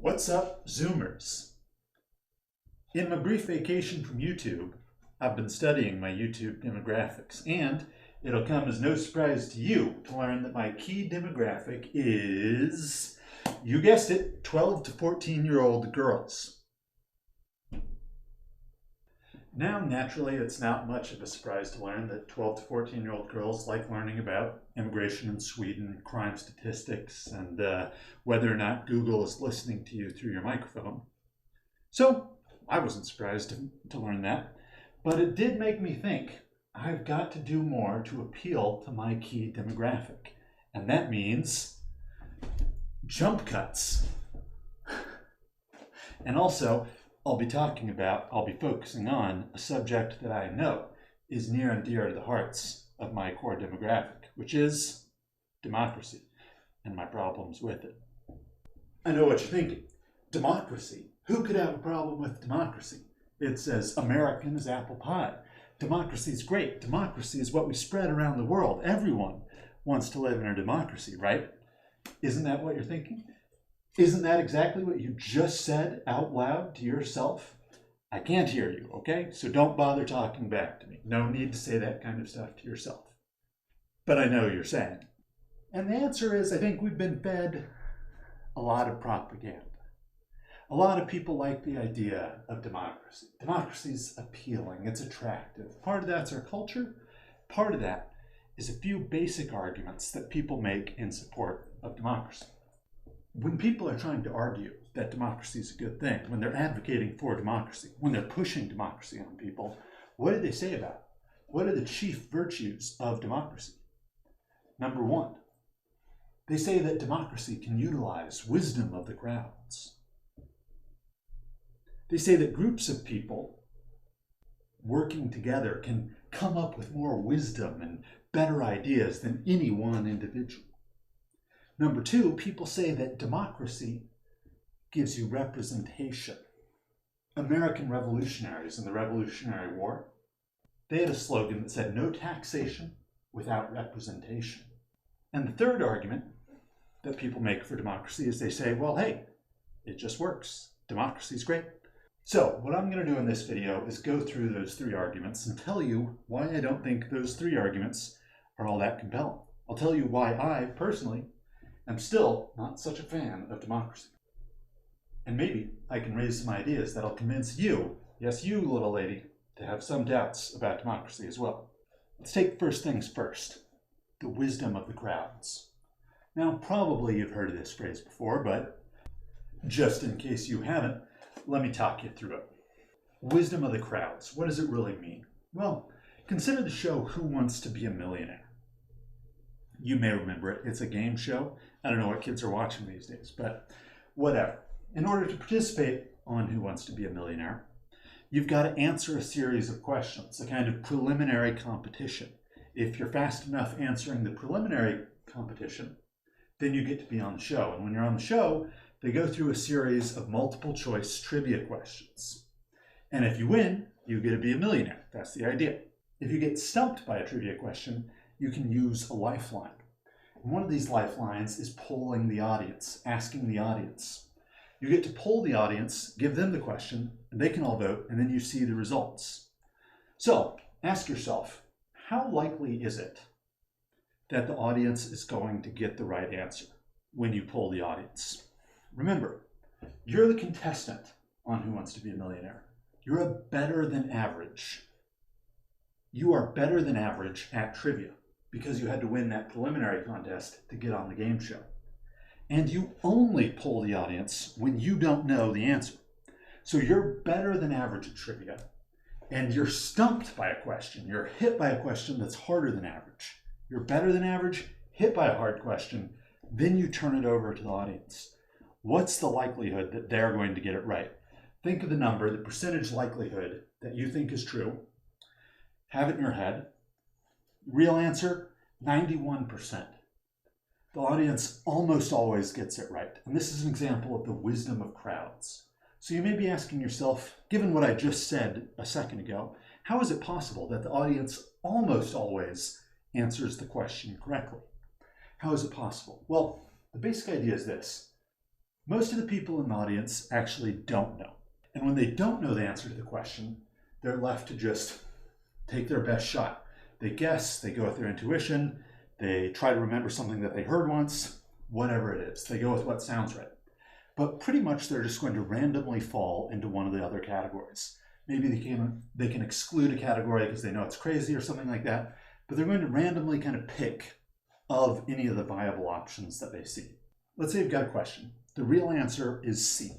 What's up, Zoomers? In my brief vacation from YouTube, I've been studying my YouTube demographics, and it'll come as no surprise to you to learn that my key demographic is, you guessed it, 12 to 14-year-old girls. Now, naturally, it's not much of a surprise to learn that 12 to 14-year-old girls like learning about immigration in Sweden, crime statistics, and whether or not Google is listening to you through your microphone. So, I wasn't surprised to learn that, but it did make me think I've got to do more to appeal to my key demographic, and that means jump cuts. And also, I'll be focusing on a subject that I know is near and dear to the hearts of my core demographic, which is democracy and my problems with it. I know what you're thinking. Democracy? Who could have a problem with democracy? It's as American as apple pie. Democracy is great. Democracy is what we spread around the world. Everyone wants to live in a democracy, right? Isn't that what you're thinking? Isn't that exactly what you just said out loud to yourself? I can't hear you, okay? So don't bother talking back to me. No need to say that kind of stuff to yourself. But I know you're saying. And the answer is, I think we've been fed a lot of propaganda. A lot of people like the idea of democracy. Democracy's appealing, it's attractive. Part of that's our culture. Part of that is a few basic arguments that people make in support of democracy. When people are trying to argue that democracy is a good thing, when they're advocating for democracy, when they're pushing democracy on people, what do they say about it? What are the chief virtues of democracy? Number one, they say that democracy can utilize wisdom of the crowds. They say that groups of people working together can come up with more wisdom and better ideas than any one individual. Number two, people say that democracy gives you representation. American revolutionaries in the Revolutionary War, they had a slogan that said, no taxation without representation. And the third argument that people make for democracy is they say, well, hey, it just works. Democracy's great. So what I'm going to do in this video is go through those three arguments and tell you why I don't think those three arguments are all that compelling. I'll tell you why I, personally, I'm still not such a fan of democracy. And maybe I can raise some ideas that'll convince you, yes, you little lady, to have some doubts about democracy as well. Let's take first things first, the wisdom of the crowds. Now, probably you've heard of this phrase before, but just in case you haven't, let me talk you through it. Wisdom of the crowds, what does it really mean? Well, consider the show Who Wants to Be a Millionaire? You may remember it. It's a game show. I don't know what kids are watching these days, but whatever. In order to participate on Who Wants to Be a Millionaire, you've got to answer a series of questions, a kind of preliminary competition. If you're fast enough answering the preliminary competition, then you get to be on the show. And when you're on the show, they go through a series of multiple choice trivia questions. And if you win, you get to be a millionaire. That's the idea. If you get stumped by a trivia question, you can use a lifeline. And one of these lifelines is polling the audience, asking the audience. You get to poll the audience, give them the question, and they can all vote, and then you see the results. So ask yourself, how likely is it that the audience is going to get the right answer when you poll the audience? Remember, you're the contestant on Who Wants to Be a Millionaire. You're a better than average. You are better than average at trivia because you had to win that preliminary contest to get on the game show. And you only poll the audience when you don't know the answer. So you're better than average at trivia, and you're stumped by a question. You're hit by a question that's harder than average. You're better than average, hit by a hard question, then you turn it over to the audience. What's the likelihood that they're going to get it right? Think of the number, the percentage likelihood that you think is true. Have it in your head. Real answer, 91%. The audience almost always gets it right. And this is an example of the wisdom of crowds. So you may be asking yourself, given what I just said a second ago, how is it possible that the audience almost always answers the question correctly? How is it possible? Well, the basic idea is this. Most of the people in the audience actually don't know. And when they don't know the answer to the question, they're left to just take their best shot. They guess, they go with their intuition, they try to remember something that they heard once, whatever it is. They go with what sounds right. But pretty much they're just going to randomly fall into one of the other categories. Maybe they can exclude a category because they know it's crazy or something like that, but they're going to randomly kind of pick of any of the viable options that they see. Let's say you've got a question. The real answer is C,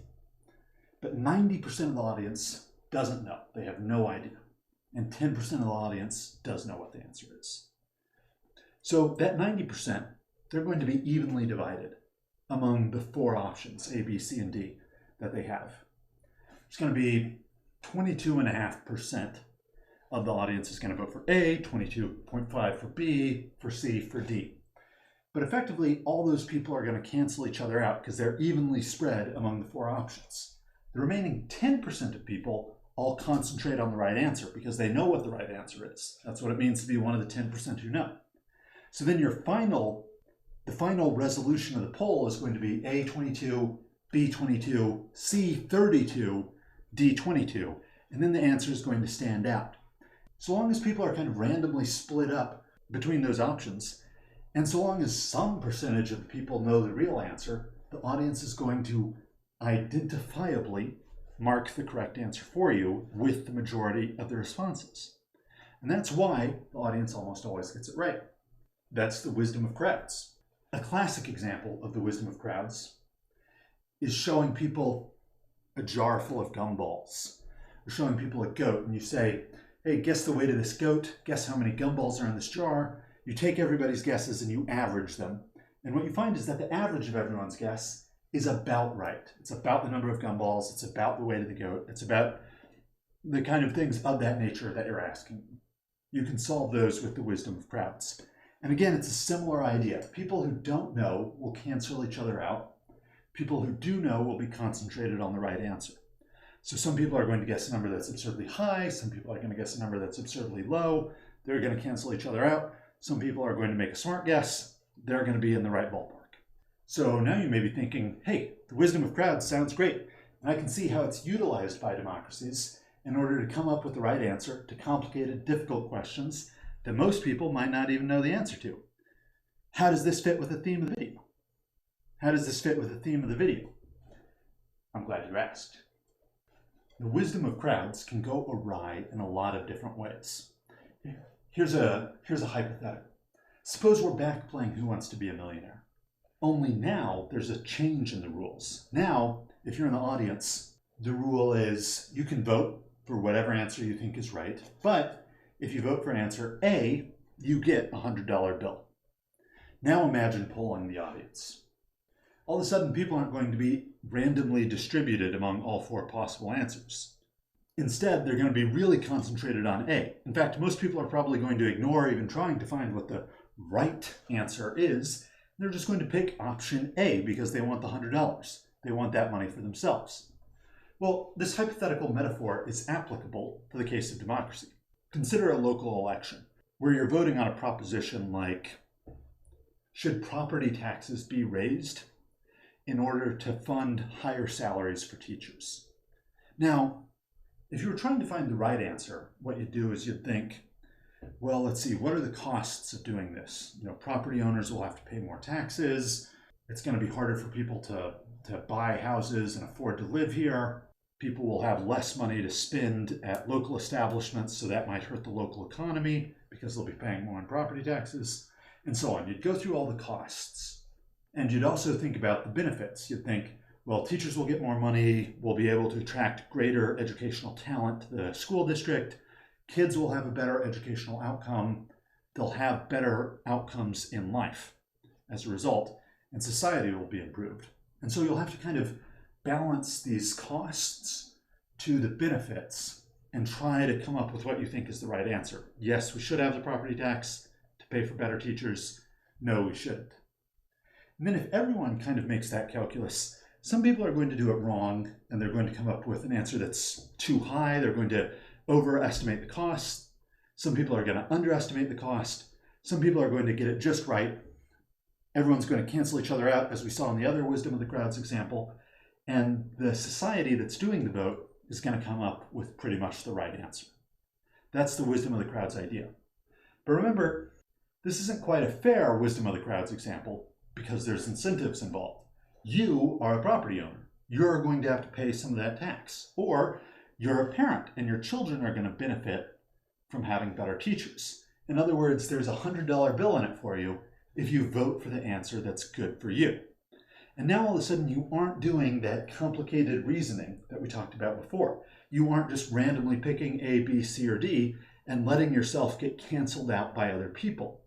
but 90% of the audience doesn't know. They have no idea. And 10% of the audience does know what the answer is. So that 90%, they're going to be evenly divided among the four options, A, B, C, and D, that they have. It's going to be 22.5% of the audience is going to vote for A, 22.5% for B, for C, for D. But effectively, all those people are going to cancel each other out because they're evenly spread among the four options. The remaining 10% of people all concentrate on the right answer because they know what the right answer is. That's what it means to be one of the 10% who know. So then the final resolution of the poll is going to be A 22, B 22, C 32, D 22, and then the answer is going to stand out. So long as people are kind of randomly split up between those options, and so long as some percentage of the people know the real answer, the audience is going to identifiably mark the correct answer for you with the majority of the responses. And that's why the audience almost always gets it right. That's the wisdom of crowds. A classic example of the wisdom of crowds is showing people a jar full of gumballs, or showing people a goat, and you say, hey, guess the weight of this goat, guess how many gumballs are in this jar. You take everybody's guesses and you average them. And what you find is that the average of everyone's guess is about right. It's about the number of gumballs, it's about the weight of the goat, it's about the kind of things of that nature that you're asking. You can solve those with the wisdom of crowds. And again, it's a similar idea. People who don't know will cancel each other out. People who do know will be concentrated on the right answer. So some people are going to guess a number that's absurdly high, some people are going to guess a number that's absurdly low. They're going to cancel each other out. Some people are going to make a smart guess. They're going to be in the right ballpark. So now you may be thinking, hey, the wisdom of crowds sounds great, and I can see how it's utilized by democracies in order to come up with the right answer to complicated, difficult questions that most people might not even know the answer to. How does this fit with the theme of the video? How does this fit with the theme of the video? I'm glad you asked. The wisdom of crowds can go awry in a lot of different ways. Here's a hypothetical. Suppose we're back playing Who Wants to Be a Millionaire. Only now there's a change in the rules. Now, if you're in the audience, the rule is you can vote for whatever answer you think is right, but if you vote for answer A, you get a $100 bill. Now imagine polling the audience. All of a sudden, people aren't going to be randomly distributed among all four possible answers. Instead, they're going to be really concentrated on A. In fact, most people are probably going to ignore even trying to find what the right answer is. They're just going to pick option A because they want the $100. They want that money for themselves. Well, this hypothetical metaphor is applicable to the case of democracy. Consider a local election where you're voting on a proposition like, should property taxes be raised in order to fund higher salaries for teachers? Now, if you were trying to find the right answer, what you'd do is you'd think, well, let's see, what are the costs of doing this? Property owners will have to pay more taxes. It's going to be harder for people to buy houses and afford to live here. People will have less money to spend at local establishments, so that might hurt the local economy because they'll be paying more in property taxes, and so on. You'd go through all the costs. And you'd also think about the benefits. You'd think, well, teachers will get more money, we'll be able to attract greater educational talent to the school district, kids will have a better educational outcome, they'll have better outcomes in life as a result, and society will be improved. And so you'll have to kind of balance these costs to the benefits and try to come up with what you think is the right answer. Yes, we should have the property tax to pay for better teachers. No, we shouldn't. And then if everyone kind of makes that calculus, some people are going to do it wrong and they're going to come up with an answer that's too high. They're going to overestimate the cost. Some people are going to underestimate the cost. Some people are going to get it just right. Everyone's going to cancel each other out, as we saw in the other wisdom of the crowds example, and the society that's doing the vote is going to come up with pretty much the right answer. That's the wisdom of the crowds idea. But remember, this isn't quite a fair wisdom of the crowds example because there's incentives involved. You are a property owner. You're going to have to pay some of that tax. Or you're a parent and your children are going to benefit from having better teachers. In other words, there's a $100 bill in it for you if you vote for the answer that's good for you. And now all of a sudden you aren't doing that complicated reasoning that we talked about before. You aren't just randomly picking A, B, C, or D and letting yourself get canceled out by other people.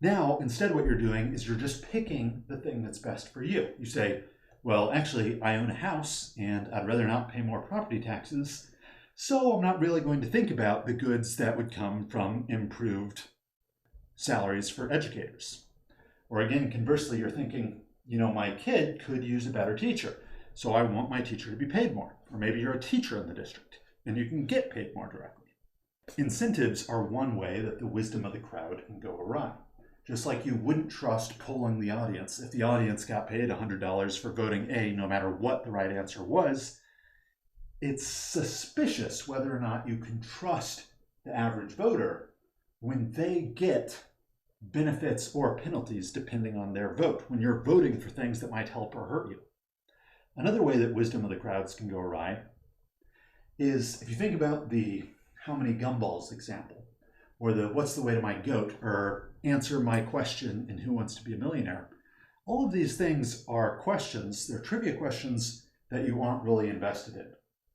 Now, instead what you're doing is you're just picking the thing that's best for you. You say, well, actually, I own a house and I'd rather not pay more property taxes, so I'm not really going to think about the goods that would come from improved salaries for educators. Or again, conversely, you're thinking, my kid could use a better teacher, so I want my teacher to be paid more. Or maybe you're a teacher in the district and you can get paid more directly. Incentives are one way that the wisdom of the crowd can go awry. Just like you wouldn't trust polling the audience. If the audience got paid $100 for voting A, no matter what the right answer was, it's suspicious whether or not you can trust the average voter when they get benefits or penalties depending on their vote, when you're voting for things that might help or hurt you. Another way that wisdom of the crowds can go awry is if you think about the how many gumballs example, or the what's the way to my goat, or answer my question in Who Wants to Be a Millionaire. All of these things are questions, they're trivia questions that you aren't really invested in.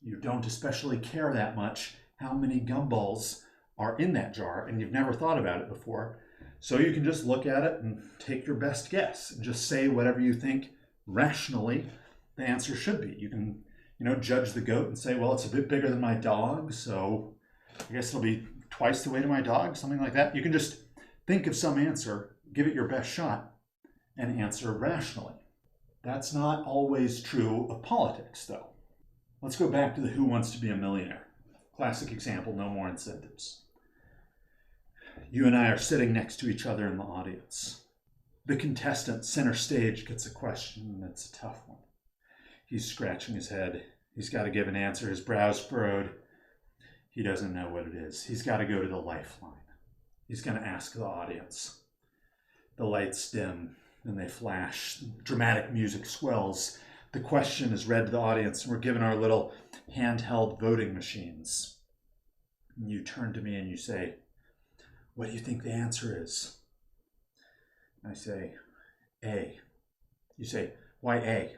You don't especially care that much how many gumballs are in that jar, and you've never thought about it before. So you can just look at it and take your best guess and just say whatever you think rationally the answer should be. You can, judge the goat and say, well, it's a bit bigger than my dog, so I guess it'll be twice the weight of my dog, something like that. You can just think of some answer, give it your best shot, and answer rationally. That's not always true of politics, though. Let's go back to the Who Wants to Be a Millionaire. Classic example, no more incentives. You and I are sitting next to each other in the audience. The contestant center stage gets a question that's a tough one. He's scratching his head. He's got to give an answer. His brow's furrowed. He doesn't know what it is. He's got to go to the lifeline. He's going to ask the audience. The lights dim, then they flash. Dramatic music swells. The question is read to the audience, and we're given our little handheld voting machines. And you turn to me and you say, what do you think the answer is? And I say, A. You say, why A?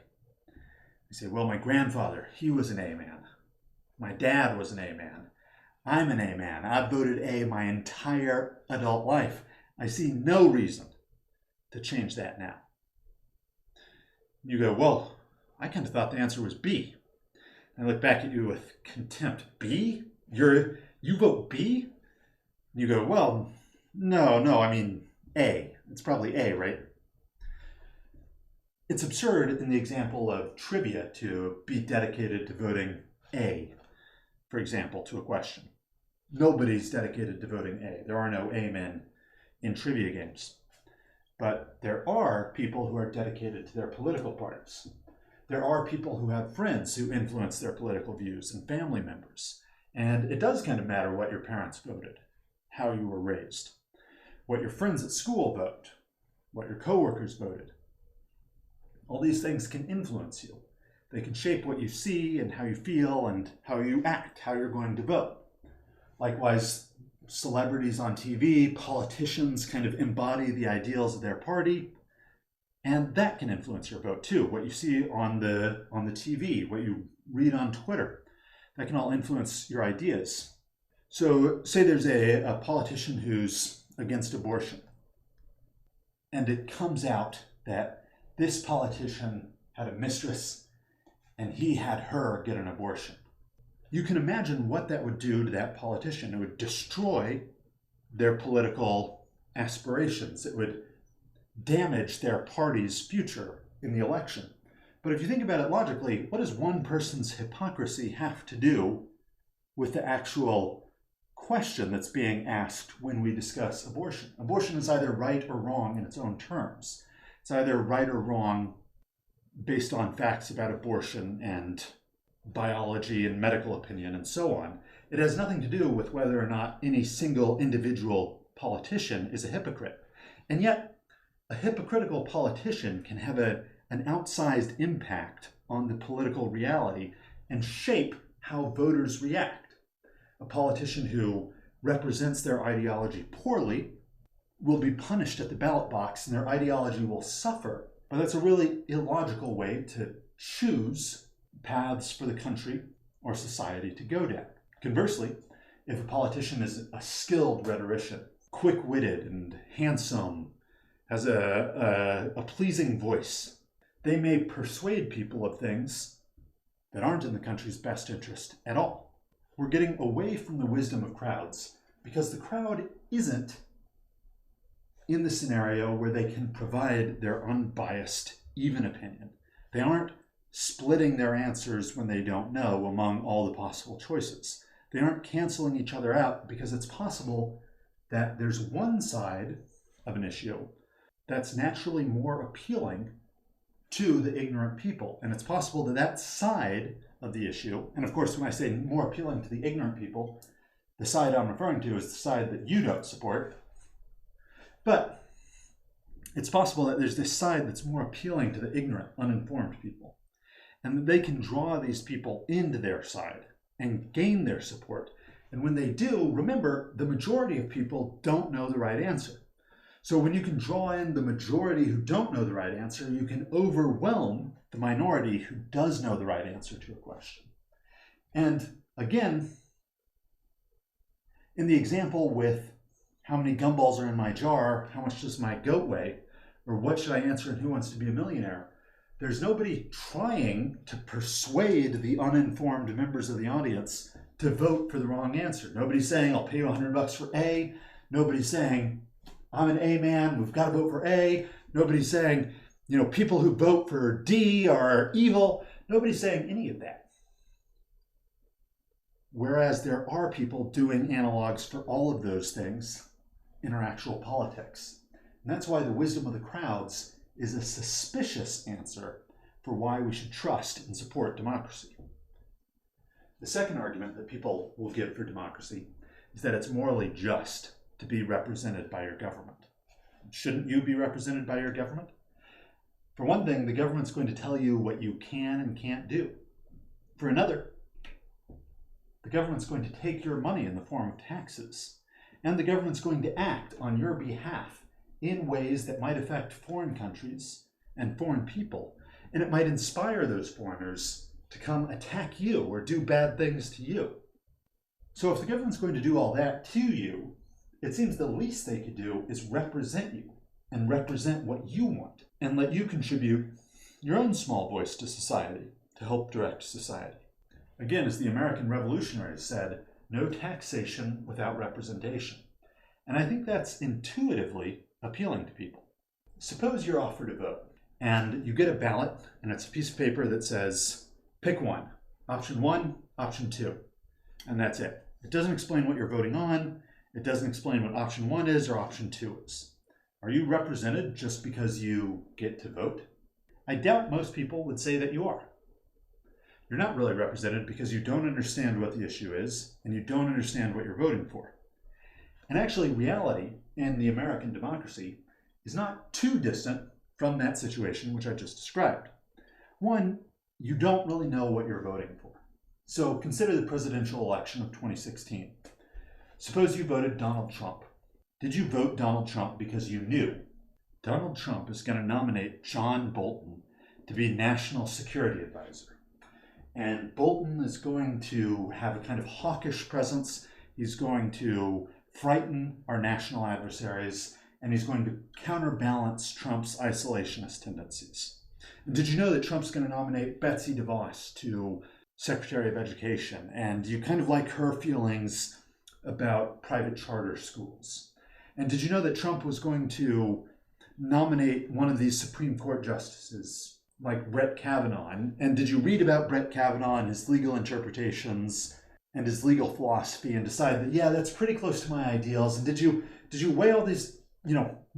I say, well, my grandfather, he was an A man. My dad was an A man. I'm an A man. I've voted A my entire adult life. I see no reason to change that now. You go, well, I kind of thought the answer was B. And I look back at you with contempt. B? You vote B? And you go, well, no, I mean A. It's probably A, right? It's absurd in the example of trivia to be dedicated to voting A, for example, to a question. Nobody's dedicated to voting A. There are no A men in trivia games. But there are people who are dedicated to their political parties. There are people who have friends who influence their political views and family members. And it does kind of matter what your parents voted, how you were raised, what your friends at school vote, what your coworkers voted. All these things can influence you. They can shape what you see and how you feel and how you act, how you're going to vote. Likewise, celebrities on TV, politicians kind of embody the ideals of their party, and that can influence your vote too. What you see on the TV, what you read on Twitter, that can all influence your ideas. So say there's a politician who's against abortion, and it comes out that this politician had a mistress and he had her get an abortion. You can imagine what that would do to that politician. It would destroy their political aspirations. It would damage their party's future in the election. But if you think about it logically, what does one person's hypocrisy have to do with the actual question that's being asked when we discuss abortion? Abortion is either right or wrong in its own terms. It's either right or wrong based on facts about abortion and biology and medical opinion and so on. It has nothing to do with whether or not any single individual politician is a hypocrite. And yet, a hypocritical politician can have an outsized impact on the political reality and shape how voters react. A politician who represents their ideology poorly will be punished at the ballot box and their ideology will suffer. But that's a really illogical way to choose paths for the country or society to go down. Conversely, if a politician is a skilled rhetorician, quick-witted and handsome, has a pleasing voice, they may persuade people of things that aren't in the country's best interest at all. We're getting away from the wisdom of crowds because the crowd isn't in the scenario where they can provide their unbiased, even opinion. They aren't splitting their answers when they don't know among all the possible choices. They aren't canceling each other out because it's possible that there's one side of an issue that's naturally more appealing to the ignorant people. And it's possible that that side of the issue, and of course, when I say more appealing to the ignorant people, the side I'm referring to is the side that you don't support. But it's possible that there's this side that's more appealing to the ignorant, uninformed people, and that they can draw these people into their side and gain their support. And when they do, remember, the majority of people don't know the right answer. So when you can draw in the majority who don't know the right answer, you can overwhelm the minority who does know the right answer to a question. And again, in the example with how many gumballs are in my jar, how much does my goat weigh, or what should I answer in Who Wants to Be a Millionaire, there's nobody trying to persuade the uninformed members of the audience to vote for the wrong answer. Nobody's saying, I'll pay you $100 for A. Nobody's saying, I'm an A man, we've got to vote for A. Nobody's saying, people who vote for D are evil. Nobody's saying any of that. Whereas there are people doing analogs for all of those things in our actual politics. And that's why the wisdom of the crowds is a suspicious answer for why we should trust and support democracy. The second argument that people will give for democracy is that it's morally just to be represented by your government. Shouldn't you be represented by your government? For one thing, the government's going to tell you what you can and can't do. For another, the government's going to take your money in the form of taxes, and the government's going to act on your behalf in ways that might affect foreign countries and foreign people, and it might inspire those foreigners to come attack you or do bad things to you. So if the government's going to do all that to you, it seems the least they could do is represent you and represent what you want and let you contribute your own small voice to society to help direct society. Again, as the American revolutionaries said, no taxation without representation. And I think that's intuitively appealing to people. Suppose you're offered a vote and you get a ballot and it's a piece of paper that says, pick one, option 1, option 2, and that's it. It doesn't explain what you're voting on. It doesn't explain what option 1 is or option 2 is. Are you represented just because you get to vote? I doubt most people would say that you are. You're not really represented because you don't understand what the issue is and you don't understand what you're voting for. And actually, reality in the American democracy is not too distant from that situation which I just described. One, you don't really know what you're voting for. So consider the presidential election of 2016. Suppose you voted Donald Trump. Did you vote Donald Trump because you knew Donald Trump is going to nominate John Bolton to be National Security Advisor? And Bolton is going to have a kind of hawkish presence. He's going to frighten our national adversaries, and he's going to counterbalance Trump's isolationist tendencies. And did you know that Trump's going to nominate Betsy DeVos to Secretary of Education? And you kind of like her feelings about private charter schools. And did you know that Trump was going to nominate one of these Supreme Court justices, like Brett Kavanaugh? And did you read about Brett Kavanaugh and his legal interpretations and his legal philosophy and decide that, yeah, that's pretty close to my ideals? And did you weigh all these,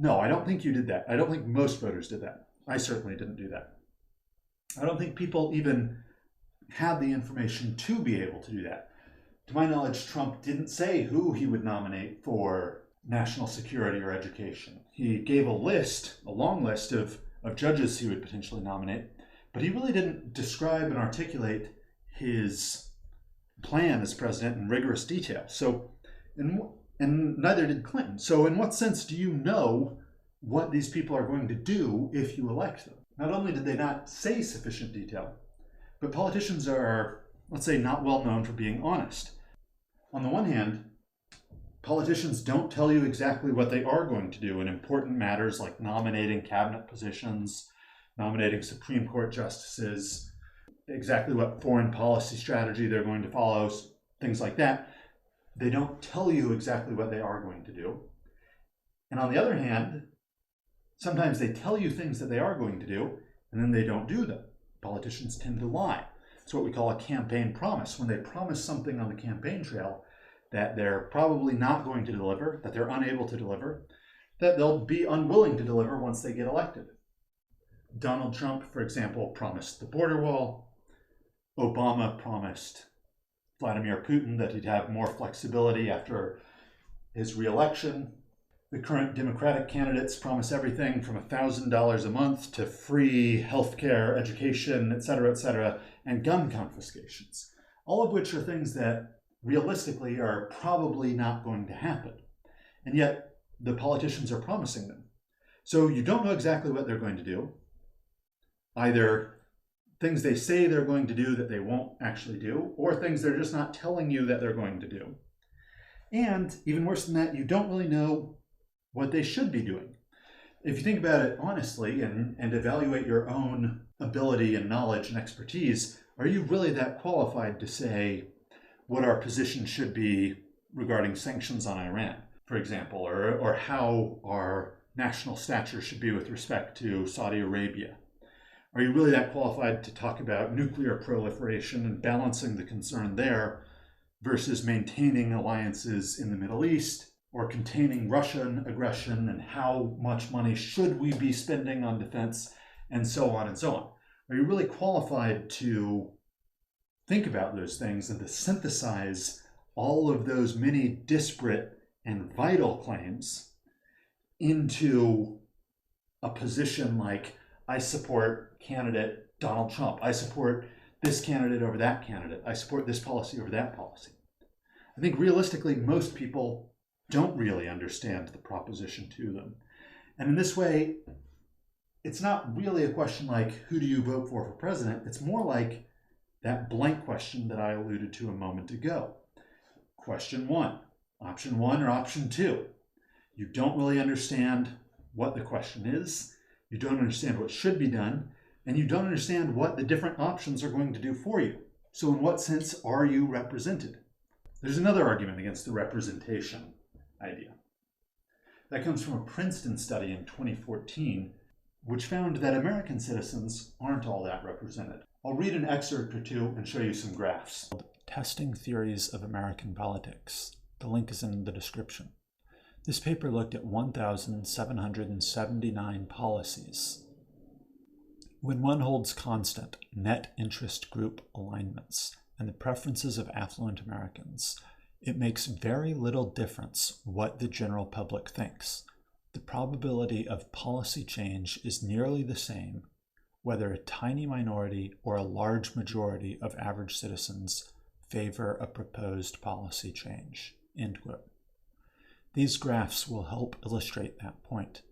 No, I don't think you did that. I don't think most voters did that. I certainly didn't do that. I don't think people even had the information to be able to do that. To my knowledge, Trump didn't say who he would nominate for national security or education. He gave a long list of judges he would potentially nominate, but he really didn't describe and articulate his plan as president in rigorous detail. So, and neither did Clinton. So in what sense do you know what these people are going to do if you elect them? Not only did they not say sufficient detail, but politicians are, let's say, not well known for being honest. On the one hand, politicians don't tell you exactly what they are going to do in important matters like nominating cabinet positions, nominating Supreme Court justices, exactly what foreign policy strategy they're going to follow, things like that. They don't tell you exactly what they are going to do. And on the other hand, sometimes they tell you things that they are going to do, and then they don't do them. Politicians tend to lie. It's what we call a campaign promise. When they promise something on the campaign trail that they're probably not going to deliver, that they're unable to deliver, that they'll be unwilling to deliver once they get elected. Donald Trump, for example, promised the border wall. Obama promised Vladimir Putin that he'd have more flexibility after his re-election. The current Democratic candidates promise everything from $1,000 a month to free healthcare, education, et cetera, and gun confiscations. All of which are things that realistically are probably not going to happen. And yet the politicians are promising them. So you don't know exactly what they're going to do. Either things they say they're going to do that they won't actually do, or things they're just not telling you that they're going to do. And even worse than that, you don't really know what they should be doing. If you think about it honestly and evaluate your own ability and knowledge and expertise, are you really that qualified to say what our position should be regarding sanctions on Iran, for example, or how our national stature should be with respect to Saudi Arabia? Are you really that qualified to talk about nuclear proliferation and balancing the concern there versus maintaining alliances in the Middle East or containing Russian aggression and how much money should we be spending on defense and so on and so on? Are you really qualified to think about those things and to synthesize all of those many disparate and vital claims into a position like, I support candidate Donald Trump. I support this candidate over that candidate. I support this policy over that policy. I think realistically, most people don't really understand the proposition to them. And in this way, it's not really a question like, who do you vote for president? It's more like that blank question that I alluded to a moment ago. Question one, option one or option two. You don't really understand what the question is. You don't understand what should be done, and you don't understand what the different options are going to do for you. So in what sense are you represented? There's another argument against the representation idea. That comes from a Princeton study in 2014, which found that American citizens aren't all that represented. I'll read an excerpt or two and show you some graphs. Testing Theories of American Politics. The link is in the description. This paper looked at 1,779 policies. When one holds constant net interest group alignments and the preferences of affluent Americans, it makes very little difference what the general public thinks. The probability of policy change is nearly the same, whether a tiny minority or a large majority of average citizens favor a proposed policy change. End quote. These graphs will help illustrate that point.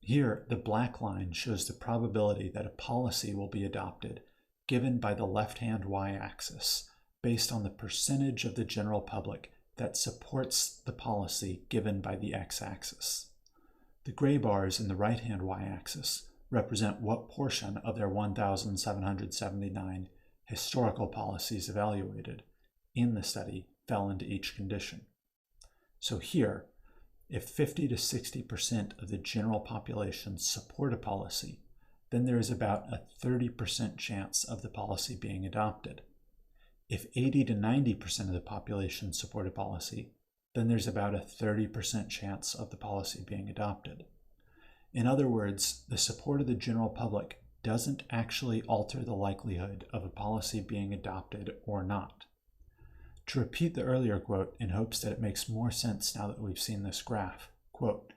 Here, the black line shows the probability that a policy will be adopted given by the left-hand y-axis based on the percentage of the general public that supports the policy given by the x-axis. The gray bars in the right-hand y-axis represent what portion of their 1,779 historical policies evaluated in the study fell into each condition. So here, if 50 to 60% of the general population support a policy, then there is about a 30% chance of the policy being adopted. If 80 to 90% of the population support a policy, then there's about a 30% chance of the policy being adopted. In other words, the support of the general public doesn't actually alter the likelihood of a policy being adopted or not. To repeat the earlier quote in hopes that it makes more sense now that we've seen this graph, quote,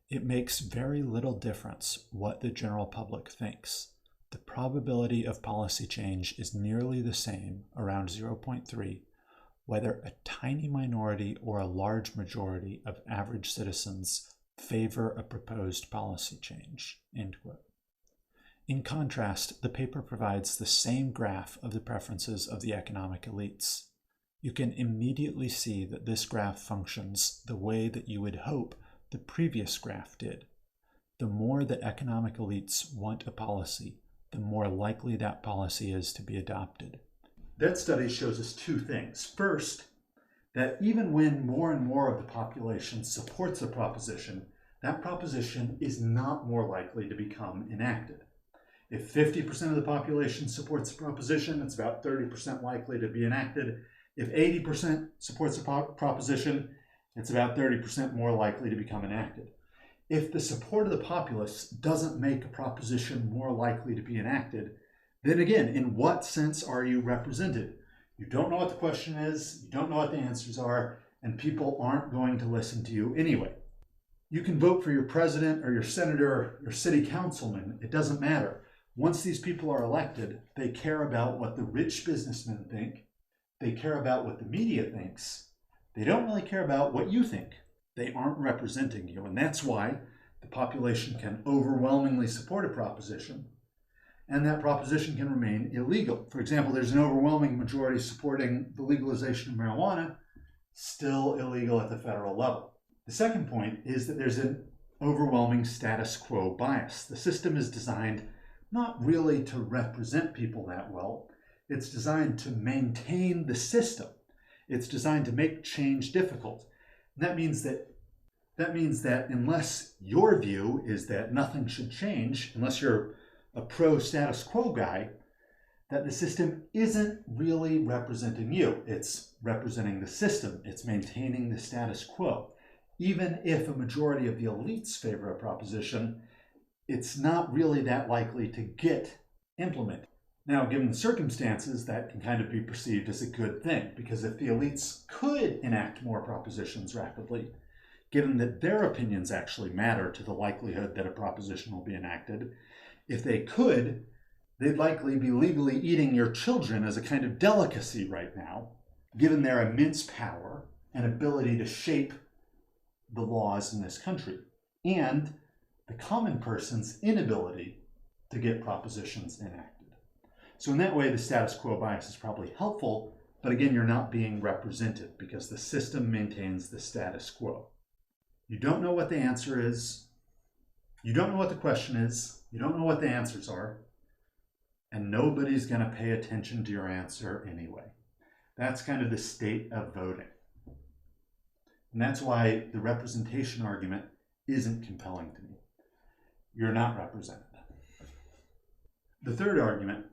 "It makes very little difference what the general public thinks. The probability of policy change is nearly the same, around 0.3, whether a tiny minority or a large majority of average citizens favor a proposed policy change," end quote. In contrast, the paper provides the same graph of the preferences of the economic elites. You can immediately see that this graph functions the way that you would hope the previous graph did. The more that economic elites want a policy, the more likely that policy is to be adopted. That study shows us two things. First, that even when more and more of the population supports a proposition, that proposition is not more likely to become enacted. If 50% of the population supports a proposition, it's about 30% likely to be enacted. If 80% supports a proposition, it's about 30% more likely to become enacted. If the support of the populace doesn't make a proposition more likely to be enacted, then again, in what sense are you represented? You don't know what the question is, you don't know what the answers are, and people aren't going to listen to you anyway. You can vote for your president or your senator or city councilman, it doesn't matter. Once these people are elected, they care about what the rich businessmen think, they care about what the media thinks, they don't really care about what you think. They aren't representing you, and that's why the population can overwhelmingly support a proposition, and that proposition can remain illegal. For example, there's an overwhelming majority supporting the legalization of marijuana, still illegal at the federal level. The second point is that there's an overwhelming status quo bias. The system is designed not really to represent people that well. It's designed to maintain the system. It's designed to make change difficult. And that means that unless your view is that nothing should change, unless you're a pro status quo guy, that the system isn't really representing you. It's representing the system. It's maintaining the status quo. Even if a majority of the elites favor a proposition, it's not really that likely to get implemented. Now, given the circumstances, that can kind of be perceived as a good thing, because if the elites could enact more propositions rapidly, given that their opinions actually matter to the likelihood that a proposition will be enacted, if they could, they'd likely be legally eating your children as a kind of delicacy right now, given their immense power and ability to shape the laws in this country, and the common person's inability to get propositions enacted. So in that way, the status quo bias is probably helpful, but again, you're not being represented because the system maintains the status quo. You don't know what the answer is, you don't know what the question is, you don't know what the answers are, and nobody's going to pay attention to your answer anyway. That's kind of the state of voting. And that's why the representation argument isn't compelling to me. You're not represented. The third argument,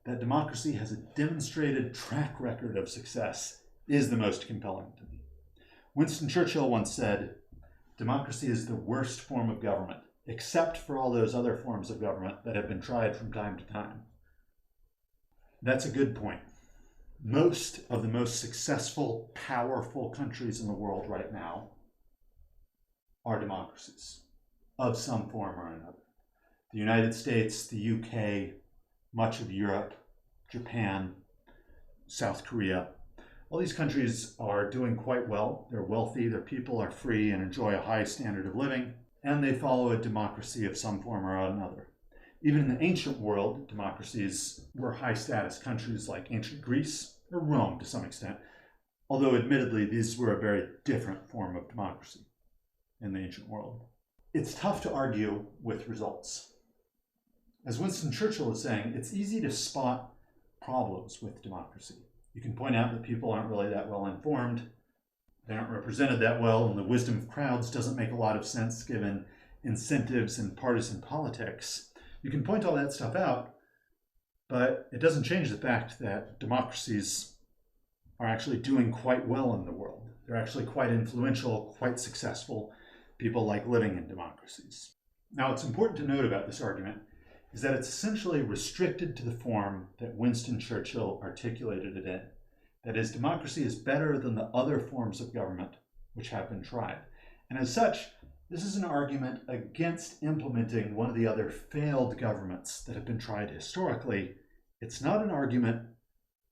that democracy has a demonstrated track record of success, is the most compelling to me. Winston Churchill once said, "Democracy is the worst form of government, except for all those other forms of government that have been tried from time to time." That's a good point. Most of the most successful, powerful countries in the world right now are democracies of some form or another. The United States, the UK, much of Europe, Japan, South Korea. All these countries are doing quite well. They're wealthy, their people are free and enjoy a high standard of living, and they follow a democracy of some form or another. Even in the ancient world, democracies were high status countries like ancient Greece or Rome to some extent, although admittedly these were a very different form of democracy in the ancient world. It's tough to argue with results. As Winston Churchill was saying, it's easy to spot problems with democracy. You can point out that people aren't really that well informed, they aren't represented that well, and the wisdom of crowds doesn't make a lot of sense given incentives and partisan politics. You can point all that stuff out, but it doesn't change the fact that democracies are actually doing quite well in the world. They're actually quite influential, quite successful. People like living in democracies. Now, what's important to note about this argument is that it's essentially restricted to the form that Winston Churchill articulated it in. That is, democracy is better than the other forms of government which have been tried. And as such, this is an argument against implementing one of the other failed governments that have been tried historically. It's not an argument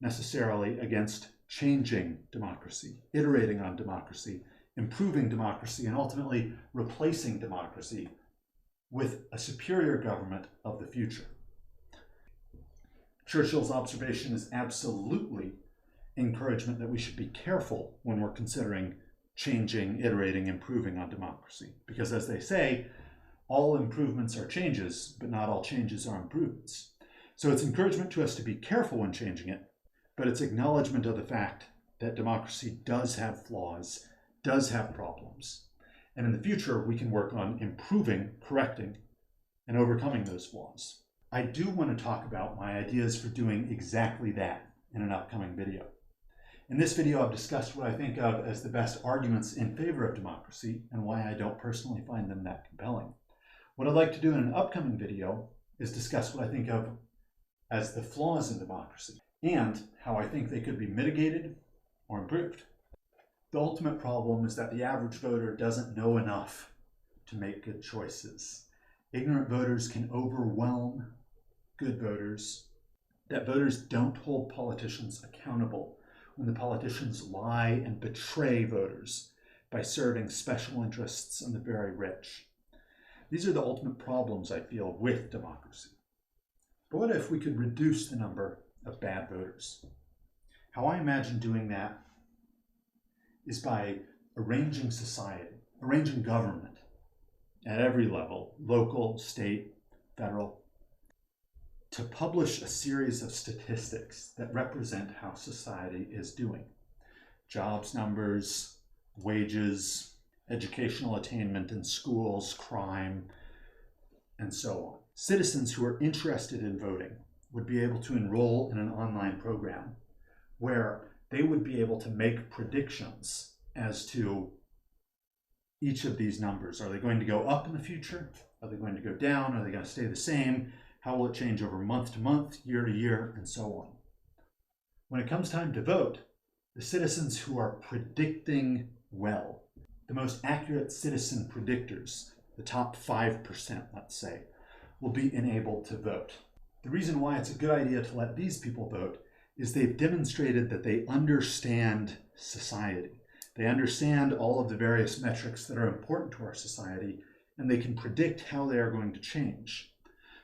necessarily against changing democracy, iterating on democracy, improving democracy, and ultimately replacing democracy with a superior government of the future. Churchill's observation is absolutely encouragement that we should be careful when we're considering changing, iterating, improving on democracy. Because as they say, all improvements are changes, but not all changes are improvements. So it's encouragement to us to be careful when changing it, but it's acknowledgement of the fact that democracy does have flaws, does have problems. And in the future, we can work on improving, correcting, and overcoming those flaws. I do want to talk about my ideas for doing exactly that in an upcoming video. In this video, I've discussed what I think of as the best arguments in favor of democracy and why I don't personally find them that compelling. What I'd like to do in an upcoming video is discuss what I think of as the flaws in democracy and how I think they could be mitigated or improved. The ultimate problem is that the average voter doesn't know enough to make good choices. Ignorant voters can overwhelm good voters. That voters don't hold politicians accountable when the politicians lie and betray voters by serving special interests and the very rich. These are the ultimate problems I feel with democracy. But what if we could reduce the number of bad voters? How I imagine doing that is by arranging society, arranging government at every level, local, state, federal, to publish a series of statistics that represent how society is doing. Jobs numbers, wages, educational attainment in schools, crime, and so on. Citizens who are interested in voting would be able to enroll in an online program where they would be able to make predictions as to each of these numbers. Are they going to go up in the future? Are they going to go down? Are they going to stay the same? How will it change over month to month, year to year, and so on? When it comes time to vote, the citizens who are predicting well, the most accurate citizen predictors, the top 5%, let's say, will be enabled to vote. The reason why it's a good idea to let these people vote is they've demonstrated that they understand society. They understand all of the various metrics that are important to our society, and they can predict how they are going to change.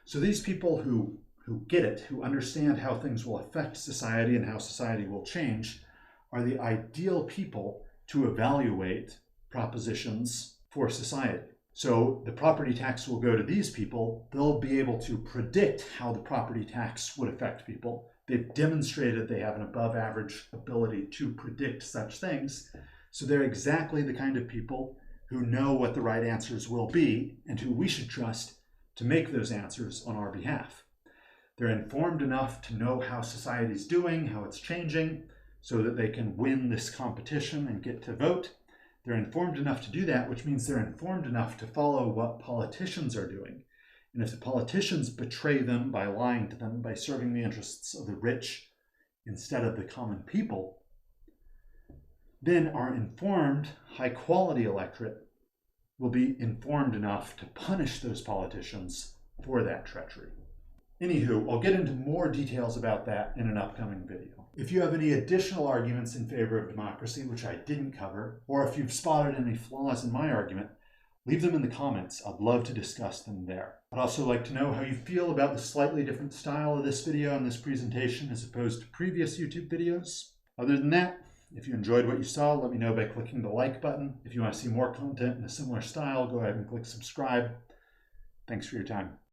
So these people who get it, who understand how things will affect society and how society will change, are the ideal people to evaluate propositions for society. So the property tax will go to these people. They'll be able to predict how the property tax would affect people. They've demonstrated they have an above average ability to predict such things. So they're exactly the kind of people who know what the right answers will be and who we should trust to make those answers on our behalf. They're informed enough to know how society's doing, how it's changing, so that they can win this competition and get to vote. They're informed enough to do that, which means they're informed enough to follow what politicians are doing. And if the politicians betray them by lying to them, by serving the interests of the rich instead of the common people, then our informed, high-quality electorate will be informed enough to punish those politicians for that treachery. Anywho, I'll get into more details about that in an upcoming video. If you have any additional arguments in favor of democracy, which I didn't cover, or if you've spotted any flaws in my argument, leave them in the comments. I'd love to discuss them there. I'd also like to know how you feel about the slightly different style of this video and this presentation as opposed to previous YouTube videos. Other than that, if you enjoyed what you saw, let me know by clicking the like button. If you want to see more content in a similar style, go ahead and click subscribe. Thanks for your time.